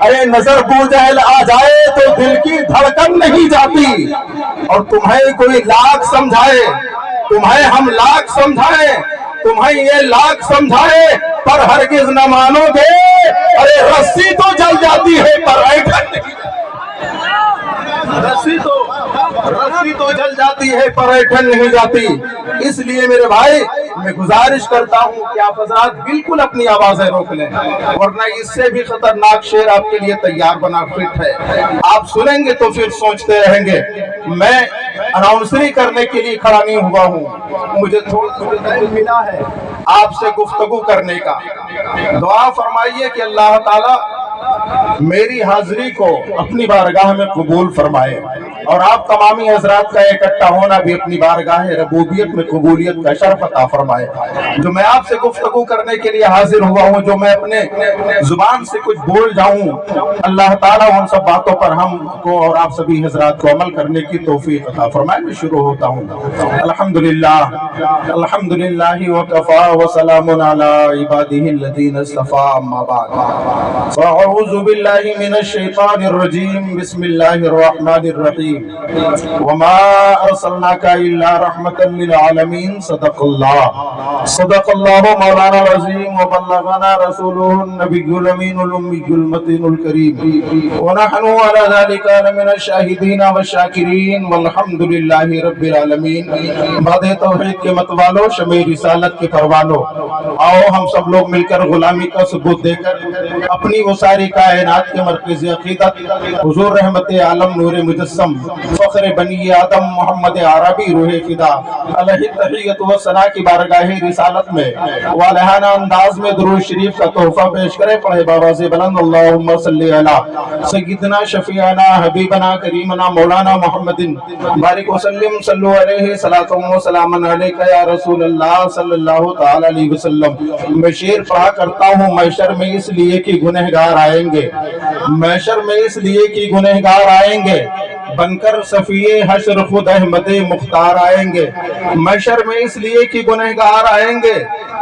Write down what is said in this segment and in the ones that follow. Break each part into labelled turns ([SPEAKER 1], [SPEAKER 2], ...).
[SPEAKER 1] ارے نظر بو جہل آ جائے تو دل کی دھڑکن نہیں جاتی، اور تمہیں کوئی لاکھ سمجھائے، تمہیں ہم لاکھ سمجھائیں، تمہیں یہ لاکھ سمجھائے پر ہرگز نہ مانو گے۔ ارے رسی تو جل جاتی ہے پر ایٹھن نہیں، رسی تو جل جاتی ہے پر ایٹھن نہیں جاتی۔ اس لیے میرے بھائی میں گزارش کرتا ہوں کہ آپ حضرات بالکل اپنی آوازیں روک لیں، ورنہ اس سے بھی خطرناک شعر آپ کے لیے تیار بنا فٹ ہے، آپ سنیں گے تو پھر سوچتے رہیں گے۔ میں اناؤنسری کرنے کے لیے کھڑا نہیں ہوا ہوں، مجھے تھوڑا ٹائم ملا ہے آپ سے گفتگو کرنے کا۔ دعا فرمائیے کہ اللہ تعالیٰ میری حاضری کو اپنی بارگاہ میں قبول فرمائے، اور آپ تمامی حضرات کا اکٹھا ہونا بھی اپنی بارگاہ ربوبیت میں قبولیت کا شرف عطا فرمائے۔ جو میں آپ سے گفتگو کرنے کے لیے حاضر ہوا ہوں، جو میں اپنے زبان سے کچھ بول جاؤں، اللہ تعالیٰ ان سب باتوں پر ہم کو اور آپ سبھی حضرات کو عمل کرنے کی توفیق عطا فرمائے۔ میں شروع ہوتا ہوں۔ الحمدللہ الحمدللہ وکفا وسلام علی عبادہ الذین اصطفیٰ، اما بعد فاعوذ باللہ من الشیطان الرجیم، بسم اللہ الرحمن الرحیم، وما ارسلناک الا رحمتا للعالمین، صدق اللہ مولانا العظیم، وبلغنا رسولہ النبی الامین الامی المتین الکریم، ونحن علی ذلک لمن الشاہدین والشاکرین، والحمد للہ رب العالمین۔ باد توحید کے متوالو، شمع رسالت کے پروانو، آؤ ہم سب لوگ مل کر غلامی کا ثبوت دے کر اپنی وہ ساری کائنات کے مرکز عقیدت حضور رحمت عالم نور مجسم فخر بنی آدم محمد عربی روح فدا علیہ تحیت و ثنا کی بارگاہ رسالت میں والہانہ انداز میں درود شریف کا تحفہ پیش کرے۔ پڑھے باواز بلند اللہم صلی علی سیدنا شفیعنا حبیبنا کریمنا مولانا محمد بارک وسلم، صلو علیہ صلاۃ و سلام علیک یا رسول اللہ صلی اللہ تعالی علیہ وسلم۔ میں شعر پڑھا کرتا ہوں، محشر میں اس لیے کہ گنہگار آئیں گے، محشر میں اس لیے کہ گنہگار آئیں گے، بن کر صفیے حشر خود احمد مختار آئیں گے، محشر میں اس لیے کہ گنہگار آئیں گے،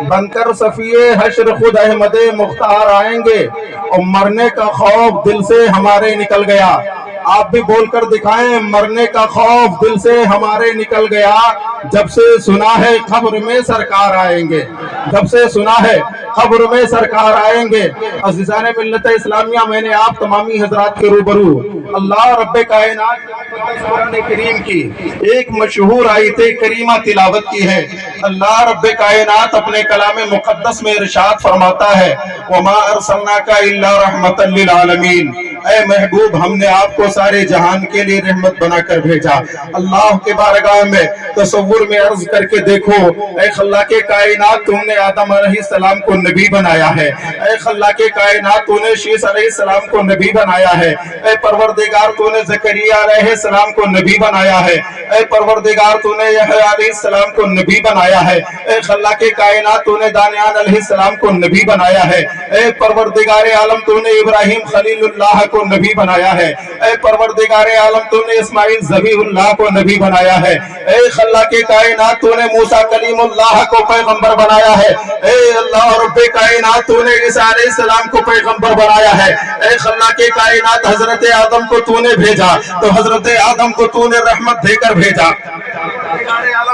[SPEAKER 1] بن کر صفیے حشر خود احمد مختار آئیں گے، اور مرنے کا خوف دل سے ہمارے نکل گیا۔ آپ بھی بول کر دکھائیں، مرنے کا خوف دل سے ہمارے نکل گیا، جب سے سنا ہے قبر میں سرکار آئیں گے، جب سے سنا ہے قبر میں سرکار آئیں گے۔ عزیزان ملت اسلامیہ، میں نے آپ تمامی حضرات کے روبرو اللہ رب کائنات قرآن کریم کی ایک مشہور آیت کریمہ تلاوت کی ہے۔ اللہ رب کائنات اپنے کلام مقدس میں ارشاد فرماتا ہے، وما ارسلناک الا رحمتا للعالمین، اے محبوب ہم نے آپ کو سارے جہان کے لیے رحمت بنا کر بھیجا۔ اللہ کے بارگاہ میں تصور میں عرض کر کے دیکھو، اے خلاق کائنات تم نے آدم علیہ السلام کو نبی بنایا ہے، اے خلاق کائنات تو نے شیس علیہ السلام کو نبی بنایا ہے، اے پروردگار تو نے زکریا علیہ السلام کو نبی بنایا ہے، اے پروردگار تو نے یحییٰ علیہ السلام کو نبی بنایا ہے، اے خلاق کائنات تو نے دانیال علیہ السلام کو نبی بنایا ہے، اے پروردگار عالم تو نے ابراہیم خلیل اللہ کو نبی بنایا ہے، اے پروردگار عالم تو نے اسماعیل ذبیح اللہ کو نبی بنایا ہے، اے خلاق کائنات تو نے موسیٰ کلیم اللہ کو پیغمبر بنایا ہے، اے اللہ رب کائنات تو نے عیسیٰ علیہ السلام کو پیغمبر بنایا ہے، اے خلاق کائنات حضرت آدم کو تو نے بھیجا تو حضرت آدم کو تو نے رحمت دے کر بھیجا،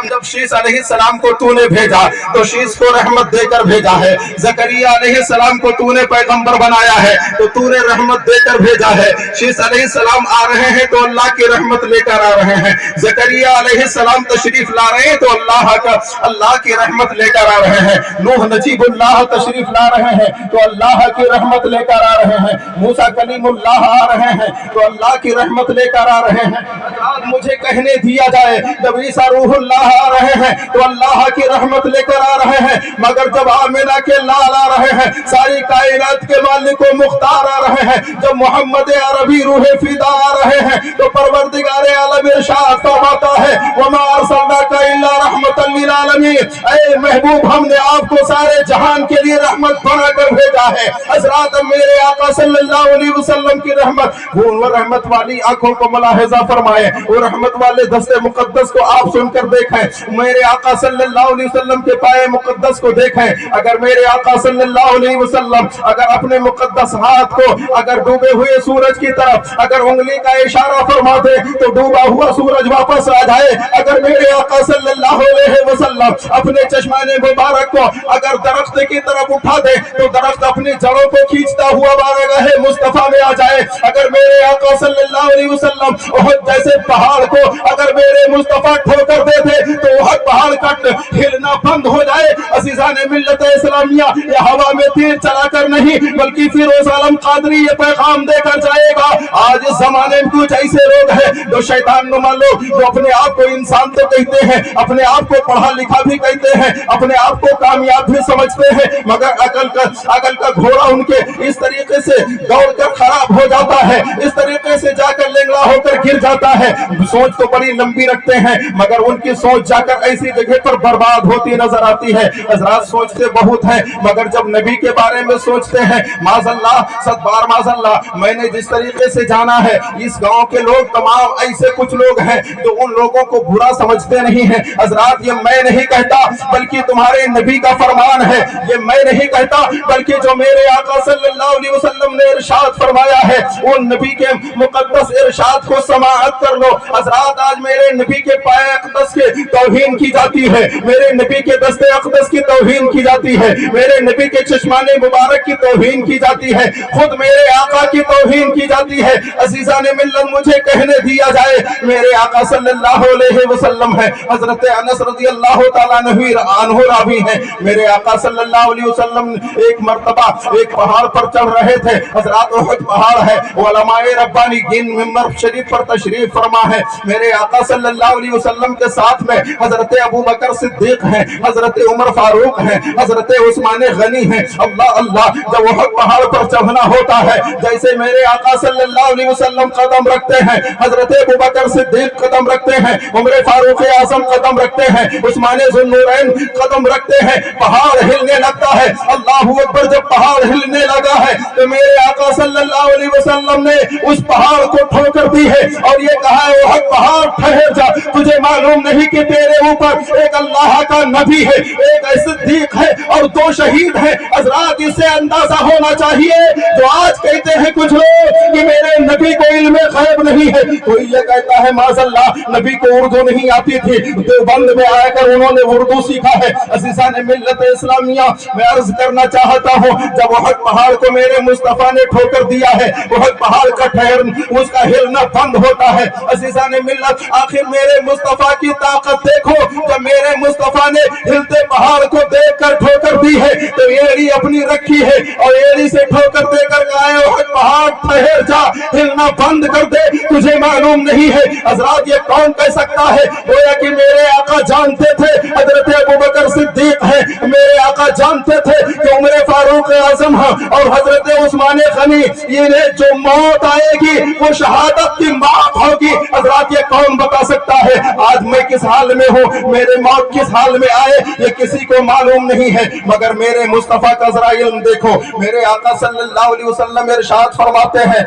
[SPEAKER 1] جب شیس علیہ السلام کو تو نے بھیجا تو شیس کو رحمت دے کر بھیجا ہے، زکریا علیہ السلام کو تو نے پیغمبر بنایا ہے تو تو نے رحمت دے کر بھیجا ہے، شیس علیہ السلام آ رہے ہیں تو اللہ کی رحمت لے کر آ رہے ہیں، زکریا علیہ السلام تشریف لا رہے ہیں تو اللہ کی رحمت لے کر آ رہے ہیں، نوح نجیب اللہ تشریف لا رہے ہیں تو اللہ کی رحمت لے کر آ رہے ہیں، موسیٰ کلیم اللہ آ رہے ہیں تو اللہ کی رحمت لے کر آ رہے ہیں۔ آج مجھے کہنے دیا جائے جب عیسیٰ روح اللہ آ رہے ہیں تو اللہ کی رحمت لے کر آ رہے ہیں، مگر جب آمنہ کے لال آ رہے ہیں، ساری کائنات کے مالک و مختار آ رہے ہیں، جب محمد عربی روح فدا آ رہے ہیں تو پروردگار عالم ارشاد فرماتا ہے، وما ارسلناک الا رحمتا للعالمین، اے محبوب ہم نے آپ کو سارے جہان کے لیے رحمت بنا کر بھیجا ہے۔ حضرات میرے آقا صلی اللہ علیہ وسلم کی رحمت، وہ رحمت والی آنکھوں کو ملاحظہ فرمائے، وہ رحمت والے دست مقدس کو آپ سن کر دیکھیں، देखें, मेरे आका सल्लल्लाहु अलैहि वसल्लम के पाए मुकद्दस को देखें। अगर मेरे आका सल्लल्लाहु अलैहि वसल्लम अगर अपने मुकद्दस हाथ को अगर डूबे हुए सूरज की तरफ अगर उंगली का इशारा फरमा दे तो डूबा हुआ सूरज वापस आ जाए। अगर मेरे आका सल्लल्लाहु अलैहि वसल्लम अपने चश्माने मुबारक को अगर दरख्त की तरफ उठा दे तो दरख्त अपनी जड़ों को खींचता हुआ बारगाह मुस्तफा में आ जाए। अगर मेरे आका सल्लल्लाहु अलैहि वसल्लम उहद जैसे पहाड़ को अगर मेरे मुस्तफा ठोकर देते तो उहद पहाड़ का हिलना बंद हो जाए। अज़ीज़ाने मिल्लत इस्लामिया, ये हवा में तीर चलाकर नहीं बल्कि फिरोज आलम कादरी ये पैगाम देकर जाएगा। आज इस जमाने में कुछ ऐसे लोग हैं जो शैतान नुमा लोग जो अपने आप को इंसान तो कहते हैं, अपने आप को पढ़ा लिखा भी कहते हैं, अपने आप को कामयाब भी समझते हैं, मगर अकल का घोड़ा उनके इस तरीके से दौड़कर खराब हो जाता है, इस तरीके से जाकर लेंगड़ा होकर गिर जाता है। सोच तो बड़ी लंबी रखते हैं मगर उनकी सोच जाकर ऐसी जगह पर बर्बाद होती नजर आती है। हज़रात सोचते बहुत हैं मगर जब नबी के बारे में सोचते हैं, माज़अल्लाह सदबार माज़अल्लाह, मैंने जिस तरीके से जाना है इस गांव के लोग तमाम ऐसे कुछ लोग हैं जो उन लोगों को बुरा समझते नहीं है। हज़रात ये मैं नहीं कहता बल्कि तुम्हारे नबी का फरमान है, ये मैं नहीं कहता बल्कि जो मेरे आका सल्लल्लाहु अलैहि वसल्लम ने इरशाद फरमाया है उन नबी के मुकद्दस इरशाद को समाअत कर लो। हज़रात आज मेरे नबी के पाए अक़दस के तौहीन की जाती है, मेरे नबी के दस्ते अक़दस की तौहीन की जाती है, मेरे नबी के चश्माने मुबारक की तौहीन की जाती है, खुद मेरे आका की तौहीन की जाती है। अज़ीज़ाने मिल्लत मुझे कहने दिया जाए मेरे आका सल्लल्लाहु अलैहि वसल्लम है। हज़रत अनस रज़ियल्लाहु ताला अन्हु रावी हैं, मेरे आका सल्लल्लाहु अलैहि वसल्लम एक मर्तबा एक पहाड़ पर चढ़ रहे थे। हज़रात उहद पहाड़ है, उलमाए रब्बानी गिन मिंबर शरीफ पर तशरीफ फरमा है। मेरे आका सल्लल्लाहु अलैहि वसल्लम के साथ में हज़रत अबू बकर सिद्दीक हैं, हज़रत उमर फारूक हैं, हज़रत उस्मान गनी हैं। अल्लाह अल्लाह, जब उहद पहाड़ पर चढ़ना होता है जैसे मेरे आका सल्लल्लाहु अलैहि वसल्लम कदम रखते हैं, हज़रत अबू बकर सिद्दीक कदम रखते हैं, उमर फारूक आज़म कदम रखते हैं, उस्मान ज़ुन्नूरैन कदम रखते हैं, पहाड़ हिलने लगता है। अल्लाहू अकबर, जब पहाड़ हिलने लगा है तो मेरे आका सल्लल्लाहु अलैहि वसल्लम ने उस पहाड़ को ठोकर दी है और ये कहा है ओह पहाड़ ठहर जा, तुझे मालूम नहीं कि तेरे ऊपर एक अल्लाह का नबी है, एक सिद्दीक है और दो शहीद है। हज़रात इससे अंदाजा होना चाहिए जो आज कहते हैं कुछ लोग कि मेरे नबी को इल्म गैब नहीं है। कोई ये कहता है माज़अल्लाह नबी को उर्दू नहीं आती थी, देवबंद में आकर उन्होंने उर्दू सीखा है। अज़ीज़ाने मिल्लत इस्लामिया, मैं अर्ज करना चाहता हूँ जब उहद पहाड़ को मेरे मुस्तफा ने ठोकर दिया है, उहद पहाड़ का ठहर उसका हिलना बंद होता है। अज़ीज़ाने मिल्लत, आखिर मेरे मुस्तफा की ताकत देखो, जब मेरे मुस्तफा ने हिलते पहाड़ को देखकर ठोकर दी है तो एड़ी अपनी रखी है और एड़ी से ठोकर देकर कहा उहद पहाड़ ठहर जा, हिलना बंद कर दे, तुझे मालूम नहीं है। हज़रात ये कौन कह सकता है? गोया कि मेरे आका जानते थे हज़रत अबू बकर सिद्दीक है, मेरे आका जानते थे कि उमर फारूक आज़म है और हज़रत उस्मान गनी, ये जो मौत आएगी वो शहादत की मौत होगी। हज़रात ये कौन बता सकता है? आज मैं किस हाल में हूँ, मेरे मौत किस हाल में आए ये किसी को मालूम नहीं है, मगर मेरे मुस्तफा का जरा इल्म देखो। मेरे आका सल्लल्लाहु अलैहि वसल्लम इरशाद फरमाते हैं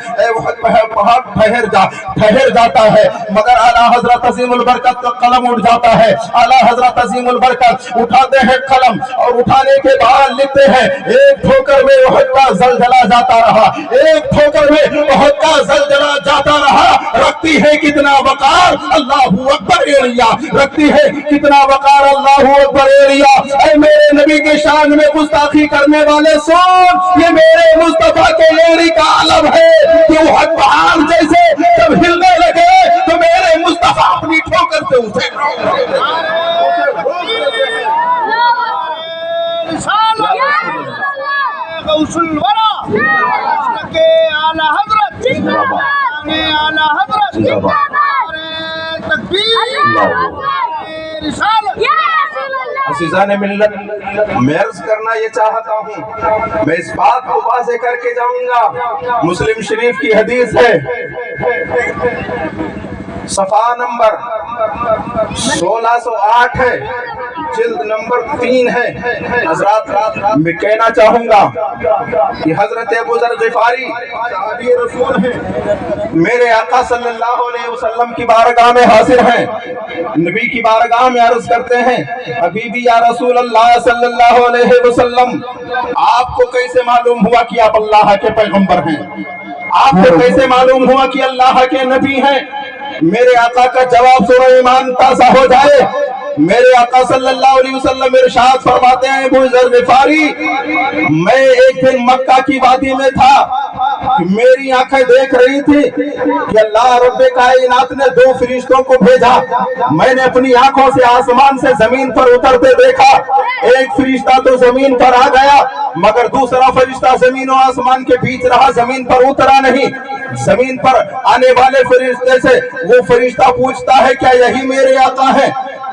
[SPEAKER 1] पहाड़ ठहर जाता है मगर आला हज़रत अज़ीमुल बरकत का कलम उठ जाता है। आला हज़रत अज़ीमुल बरकत उठाते हैं कलम और उठाने के बाद लिखते हैं एक ठोकर में उहद का ज़लज़ला जाता रहा, एक ठोकर में उहद का ज़लज़ला जाता रहा। रखती है कितना वकार अल्लाहू अकबर एरिया, रखती है कितना वकार अल्लाहू अकबर एरिया। ऐ मेरे नबी के शान में गुस्ताखी करने वाले सुन, ये मेरे मुस्तफा के एरी का अलम है कि उहद पहाड़ जैसे जब हिलने लगे तो मेरे मुस्तफा अपनी ठोकर से उसे अज़ीज़ाने मिल्लत, मैं अर्ज़ करना ये चाहता हूँ, मैं इस बात को वाज़े करके जाऊंगा। मुस्लिम शरीफ की हदीस है सफा नंबर 1608 है, जिल्द नंबर 3 है। हजरत मैं कहना चाहूंगा कि हजरत अबू ज़र ग़िफ़ारी सहाबी रसूल हैं, मेरे आका सल्लल्लाहु अलैहि वसल्लम की बारगाह में हाजिर हैं। नबी की बारगाह में अर्ज करते हैं, हबीबी या रसूल अल्लाह सल्लल्लाहु अलैहि वसल्लम, आपको कैसे मालूम हुआ कि आप अल्लाह के पैगंबर हैं? आपको कैसे मालूम हुआ कि अल्लाह के नबी हैं? मेरे आका का जवाब सुनो, ईमान ताज़ा हो जाए। मेरे आका सल्लल्लाहु अलैहि वसल्लम इरशाद फरमाते हैं, अबू ज़र ग़िफ़ारी, मैं एक दिन मक्का की वादी में था, मेरी आंखें देख रही थी कि अल्लाह रब्बे कायनात ने 2 फरिश्तों को भेजा। मैंने अपनी आंखों से आसमान से जमीन पर उतरते देखा। एक फरिश्ता तो जमीन पर आ गया, मगर दूसरा फरिश्ता जमीन और आसमान के बीच रहा, जमीन पर उतरा नहीं। जमीन पर आने वाले फरिश्ते से वो फरिश्ता पूछता है, क्या यही मेरे आका है?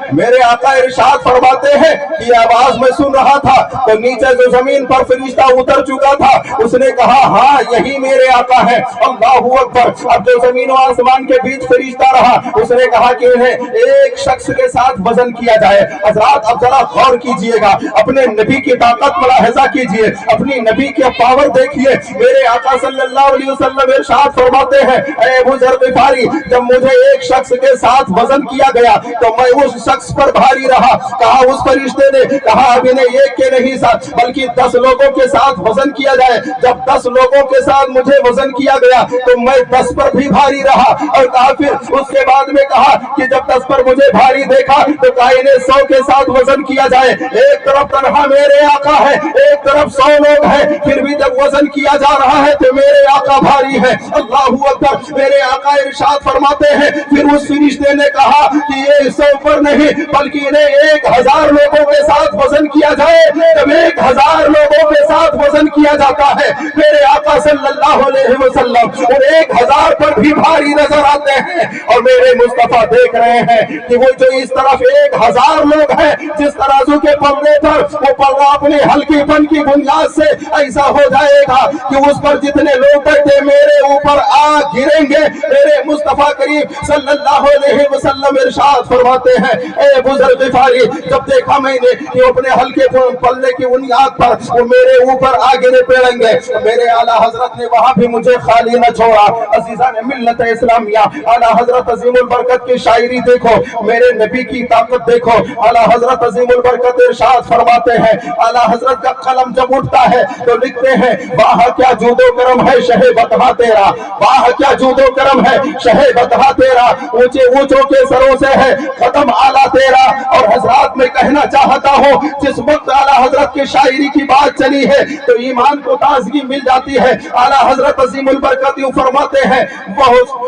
[SPEAKER 1] मेरे आका इरशाद फरमाते हैं कि आवाज में सुन रहा था, तो नीचे जो जमीन पर फरिश्ता उतर चुका था, उसने कहा, हाँ यही मेरे आका है। अल्लाहू अकबर। अब जो जमीन और आसमान के बीच फरिश्ता रहा, उसने कहा कि उन्हें एक शख्स के साथ वजन किया जाए। हज़रात अब जरा गौर कीजिएगा, अपने नबी की ताकत मुलाहिजा कीजिए, अपनी नबी के पावर देखिए। मेरे आका सल्लल्लाहु अलैहि वसल्लम इरशाद फरमाते हैं, ऐ अबू ज़र ग़िफ़ारी, जब मुझे एक शख्स के साथ वजन किया गया तो मैं उस शख्स पर भारी रहा। कहा उस फरिश्ते ने, कहा अब इन्हें एक के नहीं साथ बल्कि 10 लोगों के साथ वजन किया जाए। जब 10 लोगों के साथ मुझे वजन किया गया तो मैं 10 पर भी भारी रहा। और कहा फिर उसके बाद में कहा कि जब 10 पर मुझे भारी देखा तो कहा इन्हें 100 के साथ वजन किया जाए। एक तरफ तन्हा मेरे आका है, एक तरफ 100 लोग हैं, फिर भी जब वजन किया जा रहा है तो मेरे आका भारी है। अल्लाहू अकबर। मेरे आका इरशाद फरमाते हैं, फिर उस फरिश्ते ने कहा कि ये 100 पर नहीं बल्कि इन्हें 1000 लोगों के साथ वजन किया जाए। जब 1000 लोगों के साथ वजन किया जाता है, मेरे आका सल्लल्लाहु अलैहि वसल्लम और 1000 पर भी भारी नजर आते हैं। और मेरे मुस्तफा देख रहे हैं कि वो जो इस तरफ 1000 लोग हैं, जिस तराजू के पल्ले पर वो पल्ला अपने हल्कीपन की बुनियाद से ऐसा हो जाएगा कि उस पर जितने लोग बैठे मेरे ऊपर आ गिरेंगे। मेरे मुस्तफा करीम सल्लल्लाहु अलैहि वसल्लम इरशाद फरमाते हैं, ऐ अबू ज़र ग़िफ़ारी, जब देखा मैंने कि अपने हल्के पल्ले की बुनियाद पर वो मेरे ऊपर आ गिरे पड़ेंगे, मेरे आला हजरत ने वहां भी मुझे खाली न छोड़ा। अज़ीज़ान मिल्लत इस्लामिया, आला हजरत अज़ीमुल बरकत की शायरी देखो, मेरे नबी की ताकत देखो। आला हजरत अज़ीमुल बरकत इरशाद फरमाते हैं, आला हजरत का कलम जब उठता है तो लिखते हैं, वाह क्या जूदो करम है शहे बतहा तेरा, वाह क्या जूदो करम है शहे बतहा तेरा, ऊंचे ऊंचों के सरों से है कदम आला तेरा। और हजरत में कहना चाहता हूँ, जिस वक्त आला हजरत की शायरी की बात चली है तो ईमान को ताजगी मिल जाती है। आला हजरत अज़ीमुल बरकत यूं फरमाते हैं,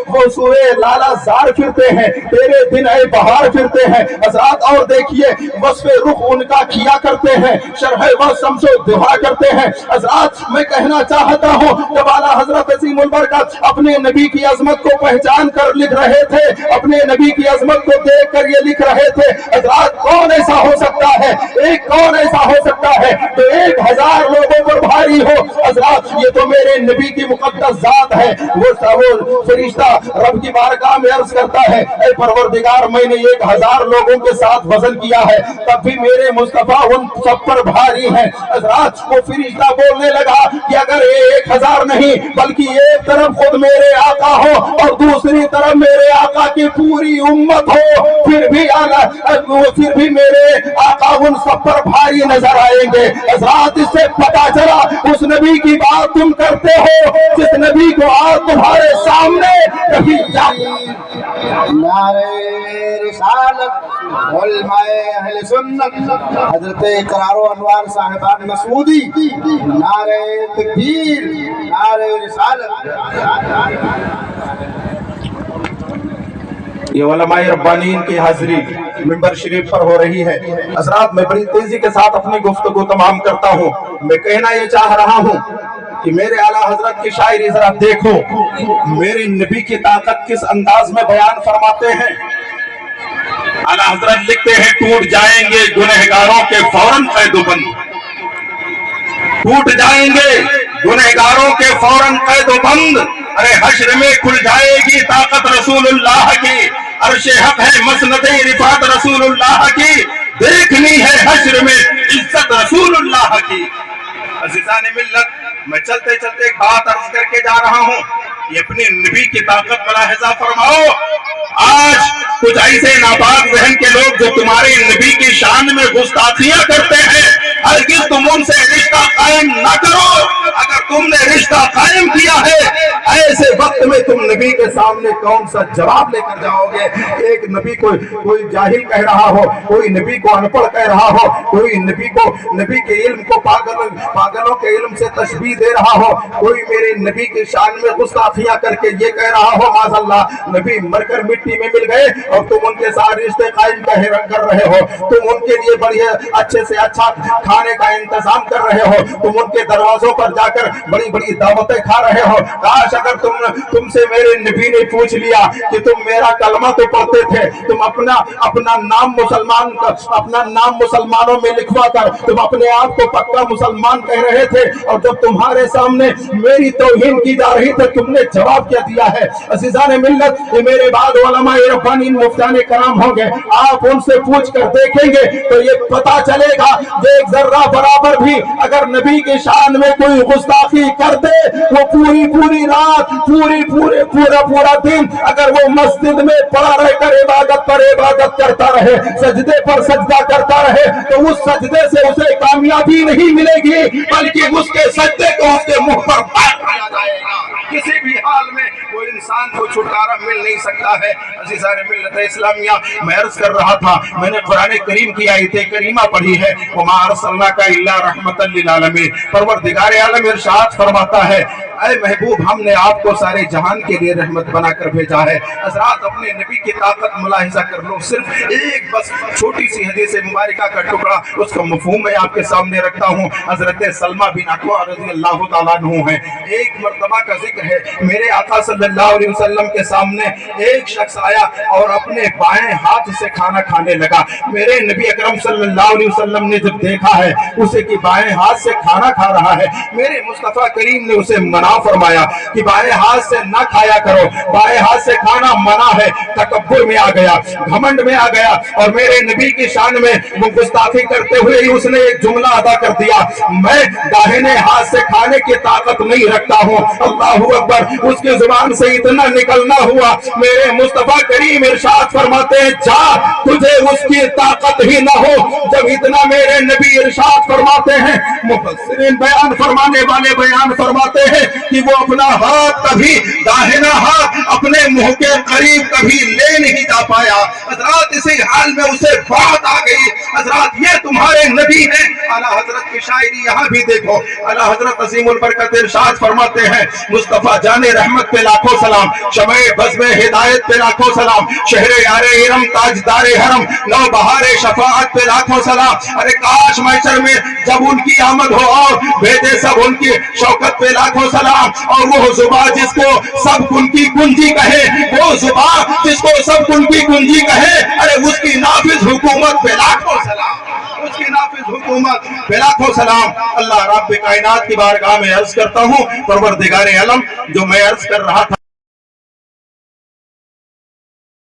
[SPEAKER 1] वो सुए लाला जार फिरते हैं, तेरे दिन ए बहार फिरते हैं। हजरत और देखिए, वस्फ़े रुख उनका किया करते हैं, शरह व शम्सो दुहा करते हैं। हजरत मैं कहना चाहता हूँ, जब आला हजरत अज़ीमुल बरकत अपने नबी की अजमत को पहचान कर लिख रहे थे, अपने नबी की अजमत को देख कर ये लिख रहे थे, हजरत कौन ऐसा हो सकता है, एक कौन ऐसा हो सकता है तो 1000 लोगों पर भारी हो। हजरत ये तो मेरे नबी की मुकद्दस जात है। वो फरिश्ता रब की बारगाह में अर्ज करता है, ऐ परवरदिगार, मैंने 1000 लोगों के साथ वजन किया है, तब भी मेरे मुस्तफा उन सब पर भारी है। हजरत वो फरिश्ता बोलने लगा कि अगर 1000 नहीं बल्कि एक तरफ खुद मेरे आका हो और दूसरी तरफ मेरे आका की पूरी उम्मत हो, फिर भी मेरे आका उन सब पर भारी नजर आएंगे। हज़रात इससे पता चला उस नबी की बात तुम करते हो जिस नबी को आज तुम्हारे सामने कभी
[SPEAKER 2] नारे रिसालत उलमाए अहले सुन्नत हजरत इकरार अनवार साहिबान मसूदी, नारे तकबीर, नारे रिसालत।
[SPEAKER 1] ये उलमाए रब्बानीन की हाजिरी मिंबर शरीफ पर हो रही है। हज़रात मैं बड़ी तेजी के साथ अपनी गुफ्तगू तमाम करता हूँ। मैं कहना ये चाह रहा हूँ कि मेरे आला हजरत की शायरी जरा देखो, मेरे नबी की ताकत किस अंदाज में बयान फरमाते हैं। आला हजरत लिखते हैं, टूट जाएंगे गुनहगारों के फौरन कैदोबंद, टूट जाएंगे गुनहगारों के फौरन कैद बंद। अरे हश्र में खुल जाएगी ताकत रसूलुल्लाह की, अर्शे हक है मसनदे रिफात रसूलुल्लाह की, देखनी है हश्र में इज्जत रसूलुल्लाह की। अज़ीज़ान मिल्लत, मैं चलते चलते एक बात अर्ज करके जा रहा हूँ, ये अपने नबी की ताकत मुलाहिज़ा फरमाओ। आज कुछ ऐसे नापाक जहन के लोग जो तुम्हारे नबी की शान में गुस्ताखियां करते हैं, हरगिज़ तुम उनसे रिश्ता कायम ना करो। अगर तुमने रिश्ता कायम किया है, ऐसे वक्त में तुम नबी के सामने कौन सा जवाब लेकर जाओगे? एक नबी को कोई जाहिल कह रहा हो, कोई नबी को अनपढ़ कह रहा हो, कोई नबी के इल्म को पागलों के इल्म से तशबीह दे रहा हो, कोई मेरे नबी की शान में गुस्ताखियां करके ये कह रहा हो माज़अल्लाह नबी मरकर मिट्टी में मिल गए और तुम उनके साथ रिश्ते कायम कर रहे हो, तुम उनके लिए बढ़िया अच्छे से अच्छा खाने का इंतजाम कर रहे हो, तुम उनके दरवाजों पर जाकर बड़ी बड़ी दावतें खा रहे हो। काश अगर तुमसे मेरे नबी ने पूछ लिया कि तुम मेरा कलमा तो पढ़ते थे, तुम अपना नाम मुसलमानों में लिखवा कर तुम अपने आप को पक्का मुसलमान कह रहे थे, और जब तुम्हारे सामने मेरी तौहीन की जा रही थी तुमने जवाब क्या दिया है? अज़ीज़ान मिल्लत, ये मेरे बाद उलमाए रब्बानी मुफ्ताने कराम होंगे, आप उनसे पूछ कर देखेंगे तो ये पता चलेगा जो एक जर्रा बराबर भी अगर नबी की शान में कोई गुस्ताखी कर दे, वो पूरी रात पूरा दिन अगर वो मस्जिद में पड़ा रहकर इबादत पर इबादत करता रहे, सजदे पर सजदा करता रहे, तो उस सजदे से उसे कामयाबी नहीं मिलेगी, बल्कि उसके सजदे को उसके मुंह पर मार दिया जाएगा। किसी भी हाल में वो इंसान को छुटकारा मिल नहीं सकता है। अज़ीज़ान मिल्लत इस्लामिया, मैं अर्ज कर रहा था, मैंने कुरान करीम की आयत करीमा पढ़ी है, वमा अर्सलनाका इल्ला रहमतल लिल आलमीन। परवरदिगार आलम इरशाद फरमाता है, ऐ महबूब हमने आपको सारे जहान के लिए रहमत बनाकर भेजा है। हज़रात अपने नबी की ताकत मुलाहिज़ा कर लो, सिर्फ एक बस छोटी सी हदीस मुबारका का टुकड़ा उसका मफ़हूम मैं आपके सामने रखता हूँ। हज़रत सलमा बिन अकवा रज़ियल्लाहु तआला अन्हु है, एक मर्तबा का जिक्र है, मेरे आका सल्लल्लाहु अलैहि वसल्लम के सामने एक शख्स आया और अपने बाएं हाथ से खाना खाने लगा। मेरे नबी अकरम सल्लल्लाहु अलैहि वसल्लम ने जब देखा है उसे कि बाएं हाथ से खाना खा रहा है, मेरे मुस्तफा करीम ने उसे मना फरमाया कि बाएं हाथ से ना खाया करो, बाएं हाथ से खाना मना है। तकब्बुर में आ गया, घमंड में आ गया और मेरे नबी की शान में गुस्ताखी करते हुए ही उसने एक जुमला अदा कर दिया, मैं दाहिने हाथ से खाने की ताकत नहीं रखता हूँ। अल्लाहु अकबर, उसकी जुबान से इतना निकलना हुआ, मेरे मुस्तफा करीम इरशाद फरमाते हैं, जा तुझे उसकी ताकत ही ना हो। जब इतना मेरे नबी इरशाद फरमाते हैं, मुफस्सिरीन बयान फरमाने वाले बयान फरमाते हैं कि वो अपना हाथ कभी दाहिना हाथ अपने मुंह के करीब कभी ले नहीं जा पाया। हजरत इसी हाल में उसे बात आ गई, हजरत ये तुम्हारे नबी हैं। आला हजरत की शायरी यहाँ भी देखो, आला हजरत अज़ीमुल बरकत इरशाद फरमाते हैं, मुस्तफा जाने रहमत पे लाखों सलाम, शमे बज़्म हिदायत पे लाखों सलाम, शहरे यारे इरम ताजदारे हरम, नौ बहारे शफाअत पे लाखों सलाम। अरे काश महशर में जब उनकी आमद हो और भेजे सब उनकी शौकत पे लाखों सलाम। और वो जुबा जिसको सब उनकी कुंजी कहे, वो जुबा जिसको सब उनकी कुंजी कहे, अरे उसकी नाफिज हुकूमत पे लाखों सलाम, उसकी नाफिज हुकूमत पे लाखों सलाम। अल्लाह रब्ब कायनात की बारगाह में अर्ज करता हूँ, परवरदिगार आलम जो मैं अर्ज कर रहा था